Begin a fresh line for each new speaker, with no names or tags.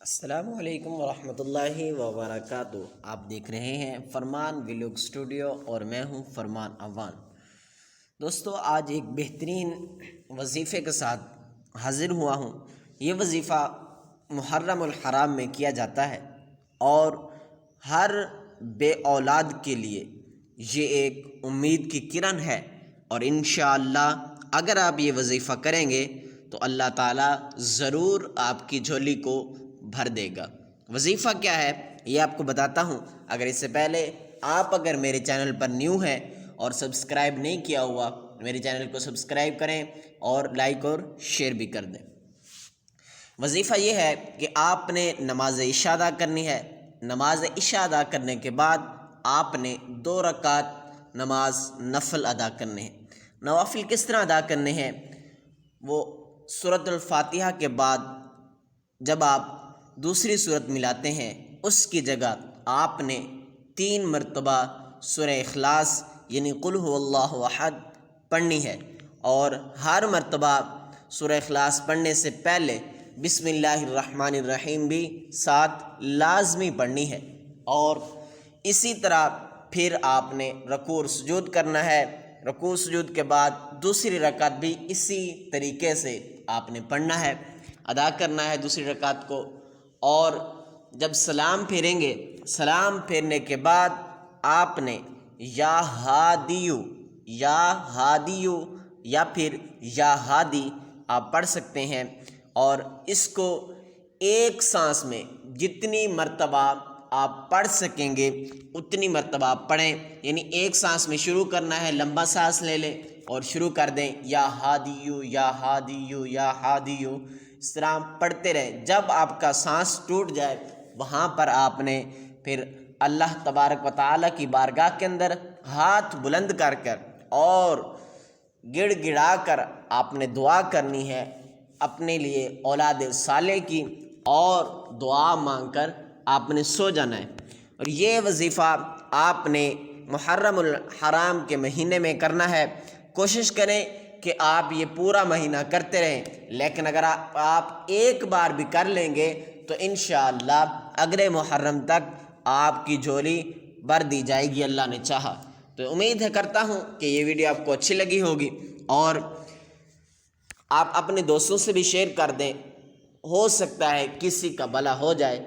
السلام علیکم ورحمۃ اللہ وبرکاتہ۔ آپ دیکھ رہے ہیں فرمان ویلوگ اسٹوڈیو اور میں ہوں فرمان اوان۔ دوستو، آج ایک بہترین وظیفے کے ساتھ حاضر ہوا ہوں۔ یہ وظیفہ محرم الحرام میں کیا جاتا ہے اور ہر بے اولاد کے لیے یہ ایک امید کی کرن ہے، اور انشاءاللہ اگر آپ یہ وظیفہ کریں گے تو اللہ تعالیٰ ضرور آپ کی جھولی کو بھر دے گا۔ وظیفہ کیا ہے یہ آپ کو بتاتا ہوں۔ اس سے پہلے آپ اگر میرے چینل پر نیو ہیں اور سبسکرائب نہیں کیا ہوا، میرے چینل کو سبسکرائب کریں اور لائک اور شیئر بھی کر دیں۔ وظیفہ یہ ہے کہ آپ نے نماز عشاء ادا کرنی ہے۔ نماز عشاء ادا کرنے کے بعد آپ نے 2 رکعت نماز نفل ادا کرنے ہیں۔ نوافل کس طرح ادا کرنے ہیں؟ وہ سورۃ الفاتحہ کے بعد جب آپ دوسری سورت ملاتے ہیں، اس کی جگہ آپ نے 3 مرتبہ سورہ اخلاص یعنی قل هو اللہ احد پڑھنی ہے، اور ہر مرتبہ سورہ اخلاص پڑھنے سے پہلے بسم اللہ الرحمن الرحیم بھی ساتھ لازمی پڑھنی ہے، اور اسی طرح پھر آپ نے رکوع اور سجود کرنا ہے۔ رکوع سجود کے بعد دوسری رکعت بھی اسی طریقے سے آپ نے پڑھنا ہے، ادا کرنا ہے دوسری رکعت کو، اور جب سلام پھیریں گے، سلام پھیرنے کے بعد آپ نے یا ہادیو یا پھر یا ہادی آپ پڑھ سکتے ہیں، اور اس کو ایک سانس میں جتنی مرتبہ آپ پڑھ سکیں گے اتنی مرتبہ آپ پڑھیں، یعنی ایک سانس میں شروع کرنا ہے، لمبا سانس لے لیں اور شروع کر دیں یا ہادیو یا ہادیو یا ہادیو، اس طرح پڑھتے رہیں۔ جب آپ کا سانس ٹوٹ جائے وہاں پر آپ نے پھر اللہ تبارک و تعالیٰ کی بارگاہ کے اندر ہاتھ بلند کر اور گڑ گڑا کر آپ نے دعا کرنی ہے اپنے لیے اولاد صالح کی، اور دعا مانگ کر آپ نے سو جانا ہے۔ اور یہ وظیفہ آپ نے محرم الحرام کے مہینے میں کرنا ہے۔ کوشش کریں کہ آپ یہ پورا مہینہ کرتے رہیں، لیکن اگر آپ ایک بار بھی کر لیں گے تو انشاءاللہ اگلے محرم تک آپ کی جھولی بھر دی جائے گی اللہ نے چاہا۔ تو امید کرتا ہوں کہ یہ ویڈیو آپ کو اچھی لگی ہوگی، اور آپ اپنے دوستوں سے بھی شیئر کر دیں، ہو سکتا ہے کسی کا بھلا ہو جائے۔